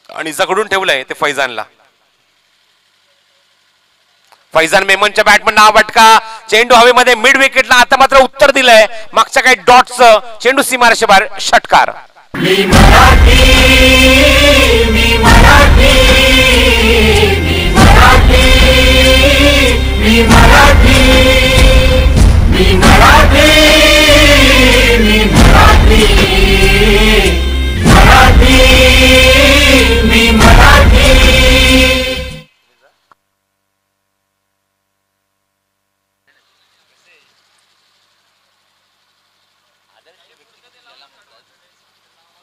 आणि जकडून ठेवलंय ते फैजानला. फैजान मेमनच्या बॅटमन नाव फटका, चेंडू हवेमध्ये मिड विकेटला. आता मात्र उत्तर दिलंय मागच्या काही डॉट्सचं. चेंडू सीमारेषे बाहेर, षटकार.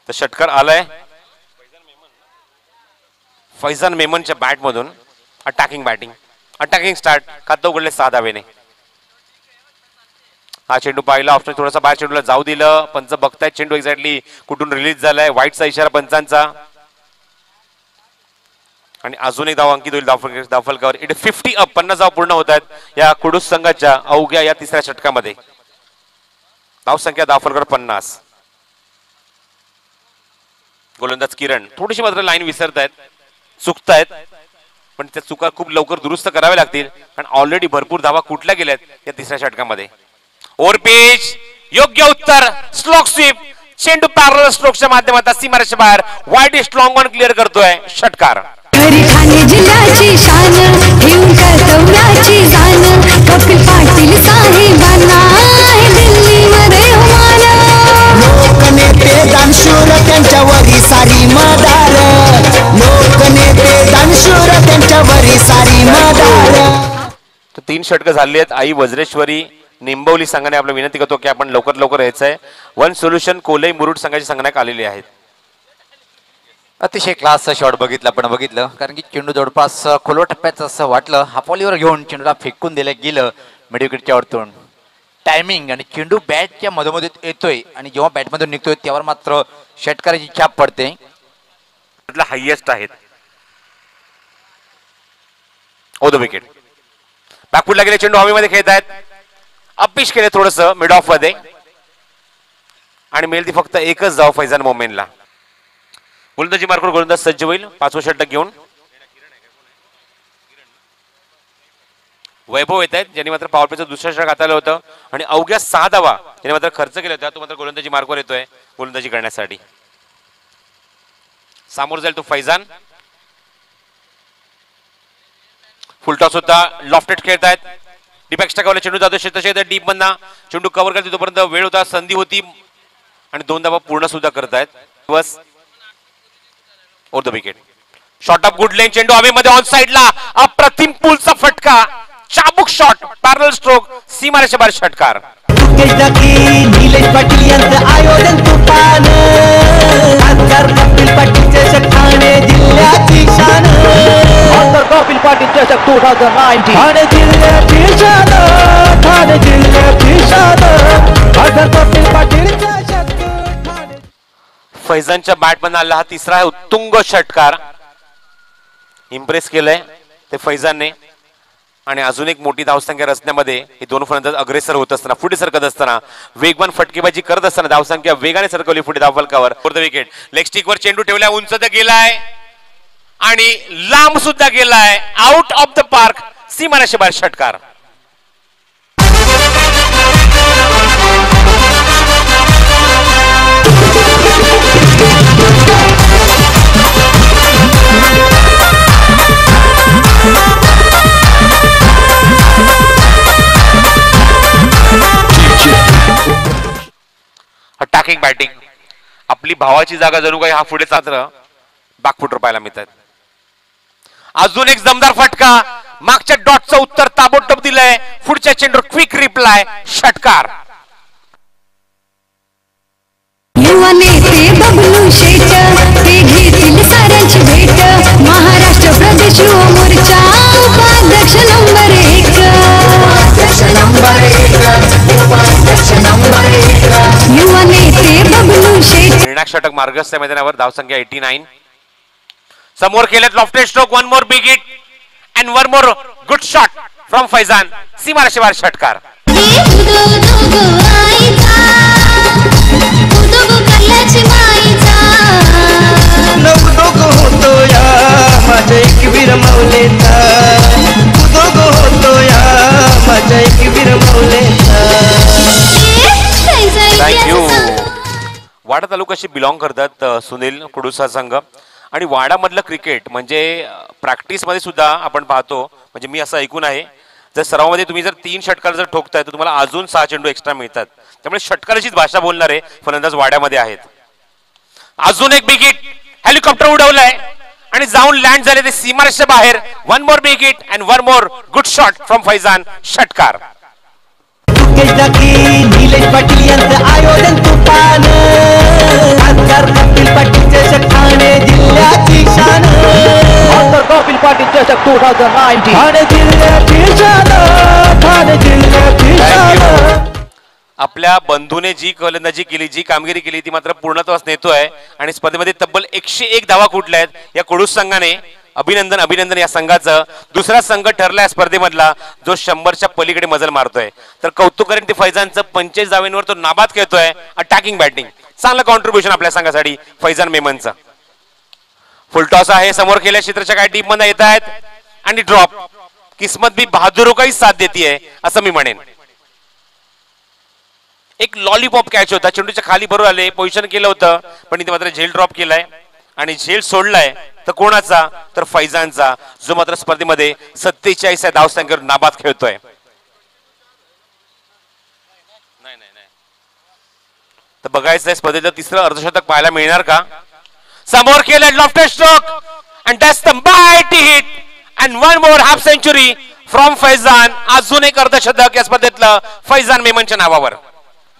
तर षटकार आलाय फैजान मेमनच्या बॅट मधून. Attacking batting, attacking start. खातं उघडले 6 धावेने. हा चेंडू पाहिला, ऑप्शन थोडासा बाहेर चेंडूला जाऊ दिलं. पंच बघतायत चेंडू एक्झॅक्टली कुठून रिलीज झालाय. वाईटचा इशारा पंचांचा. आणि अजून एक धाव अंकित होईल धावफलकावर. इथे 50 अप, 50 धाव पूर्ण होत आहेत या कुडूस संघाच्या अवघ्या या तिसऱ्या षटकामध्ये. धावसंख्या धावफलकावर 50. गोलंदाज किरण थोडीशी मात्र लाईन विसरतायत, चुकतायत, पण त्या चुका खूप लवकर दुरुस्त कराव्या लागतील कारण ऑलरेडी भरपूर धावा कुठल्या गेल्यात या तिसऱ्या षटकामध्ये. ओव्हर पिच, योग्य उत्तर. स्लोक स्वीप, चेंडू पॅरलल स्ट्रोकच्या माध्यमातून सीमारेषे बाहेर. वाईड स्ट्रॉंग ऑन क्लिअर करतोय, षटकार. ठाणे जिल्ह्याची शान घेऊन कर्तव्याची जाण कपिल पाटील साहेबांना दिल्लीमध्ये लोकनेते दानशूर त्यांच्यावरी सारी मदार. लोकनेते दानशूर त्यांच्यावरी सारी मदार. 3 षटकं झाली आहेत. आई वज्रेश्वरी निंबवली संघाने आपलं विनंती करतो की आपण लवकर लवकर यायचंय. वन सोल्युशन कोलई मुरुड संघाची संघनायक आलेली आहेत. अतिशय क्लास शॉट बघितला, पण बघितलं कारण की चेंडू जवळपास खोलवा टप्प्याचं असं वाटलं. हाफॉलीवर घेऊन चेंडूला फेकून दिलं गेलं मिडविकेटच्या वरतून. टायमिंग आणि चेंडू बॅटच्या मधोमध येतोय आणि जेव्हा बॅटमधून निघतोय त्यावर मात्र षटकाराची छाप पडते. हायएस्ट आहेत. ओद विकेट. बॅकफुटला गेले, चेंडू हवेमध्ये खेळत आहेत. अपिश केले थोडस मिड ऑफ मध्ये आणि मिळेल ती फक्त एकच धाव फैजान मोमेनला. गोलंदाजी मार्कवर गोलंदाज सज्ज होईल 5वं षटक घेऊन. वैभव येत आहेत ज्यांनी मात्र पॉवर प्लेचं दुसरं षटक हाताळलं होतं आणि अवघ्या 6 धावा ज्यांनी मात्र खर्च केला होता. तो मात्र गोलंदाजी मार्कवर येतोय गोलंदाजी करण्यासाठी. सामोर जाईल तो फैजान. फुलटॉस होता, लॉफ्टेड खेळतायत. डिपॅक्स टाकावला चेंडू जातो शेत डीप मधना. चेंडू कव्हर करतो तोपर्यंत वेळ होता, संधी होती आणि 2 धावा पूर्ण सुद्धा करतायत. बस over the wicket. Short of good length, चेंडू हवेमध्ये ऑन साइडला. अप्रतिम पुलचा फटका, चाबूक शॉट, पॅरलल स्ट्रोक, सीमारेषे बाहेर, षटकार. निलेश पाटील यांचं आयोजन तुफान. कपिल पाटील चषक ठाणे जिल्ह्याची शान. कपिल पाटील चषक 2019 ठाणे जिल्ह्याची शान. ठाणे जिल्ह्याची शान. कपिल पाटील चषक ठाणे. फैजानच्या बॅटमन आला हा तिसरा उत्तुंग षटकार. इम्प्रेस केलंय ते फैजानने आणि अजून एक मोठी धावसंख्या रचण्यामध्ये हे दोन फलंदाज अग्रेसर होत असताना, पुढे सरकत असताना, वेगवान फटकेबाजी करत असताना धावसंख्या वेगाने सरकवली पुढे धावफलकावर. For the wicket. लेग स्टिकवर चेंडू ठेवलाय, उंच तर गेलाय आणि लांब सुद्धा गेलाय. आउट ऑफ द पार्क, सीमारेषे बाहेर, षटकार. Attacking batting. आपली भावाची जागा जणू काही हा पुढे चात्र बॅकफुटर पाहायला मिळतात. अजून एक दमदार फटका, मागच्या डॉटचं उत्तर ताबडतोब दिलंय. पुढच्या चेंडूवर क्विक रिप्लाय, षटकार. युवा नेते बबलू शेट ते घेतील साऱ्यांची भेट. महाराष्ट्र प्रदेश युवा मोर्चा उपाध्यक्ष नंबर 1. युवा नेते बबलू शेट. निर्णायक षटक मार्गस्थ मैदानावर. धावसंख्या 89. समोर केलेत lofted stroke. One more big hit and one more good shot from Faizan. सीमारेषे बाहेर, षटकार. लोक होतो तालुक्याशी बिलॉंग करतात सुनील कुडूसा संघ. आणि वाडामधलं क्रिकेट म्हणजे प्रॅक्टिसमध्ये सुद्धा आपण पाहतो, म्हणजे मी असं ऐकून आहे, जर सरावामध्ये तुम्ही जर 3 षटकार जर ठोकताय तर तुम्हाला अजून 6 चेंडू एक्स्ट्रा मिळतात. त्यामुळे षटकाराचीच भाषा बोलणारे फलंदाज वाड्यामध्ये आहेत. अजून एक बिग हिट, हेलिकॉप्टर उडवलंय आणि जाऊन लँड झाले ते सीमारेषेच्या बाहेर. 1 मोर big hit and 1 more good shot from Faizan. षटकार. निलेश पाटील यांचं आयोजन तुफान, खासदार कपिल पाटील चषक ठाणे जिल्ह्याची शान. खासदार कपिल पाटील चषक 2019 ठाणे जिल्ह्याची शान, ठाणे जिल्ह्याची शान. आपल्या बंधूने जी गोलंदाजी केली, जी कामगिरी केली ती मात्र पूर्णत्वास नेतोय आणि स्पर्धेमध्ये तब्बल 101 धावा कुठल्यात या कुडूस संघाने. अभिनंदन अभिनंदन या संघाचं. दुसरा संघ ठरलाय स्पर्धेमधला जो 100च्या पलीकडे मजल मारतोय. तर कौतुक करेन ते फैजानचं. 25 धावेंवर तो नाबाद खेळतोय. अटॅकिंग बॅटिंग चांगलं कॉन्ट्रीब्युशन आपल्या संघासाठी फैजान मेमनचं. फुलटॉस आहे, समोर केल्या क्षेत्राच्या काही टीम मध्ये येत आहेत आणि ड्रॉप. किस्मत भी बहादुरो काही साथ देतीये असं मी म्हणेन. एक लॉलीपॉप कॅच होता, चेंडूच्या खाली भरून आले, पोझिशन केलं होतं पण इथे मात्र झेल ड्रॉप केलाय आणि झेल सोडलाय. तर कोणाचा? तर फैजानचा, जो मात्र स्पर्धेमध्ये 47 धावसंख्येवर नाबाद खेळतोय. तर बघायचंय स्पर्धेचं तिसरं अर्धशतक पाहायला मिळणार का? समोर केलं lofted stroke and that's the mighty hit and 1 more half century from Faizan. अजून एक अर्धशतक या स्पर्धेतलं फैजान मेमनच्या नावावर.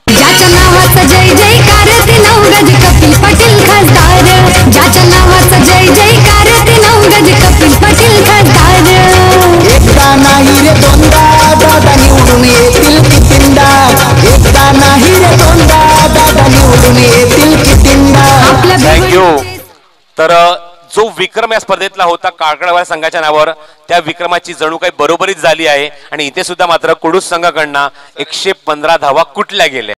ज्याच्या नावाचा जय जयकार ते नवगज कपिल पाटील खासदार. ज्याच्या नावाचा जय जयकार ते नवगज कपिल पाटील खासदार. एकदा नाही रे दोनदा दादा निवडून येतील कितींदा. एकदा नाही रे दोनदा दादा निवडून येतील कितींदा. थँक्यू. तर जो विक्रम या स्पर्धेतला होता काळकडवाळ संघाच्या नावावर, त्या विक्रमाची जणू काही बरोबरीच झाली आहे आणि इथे सुद्धा मात्र कुडूस संघाकडनं 115 धावा कुठल्या गेल्या.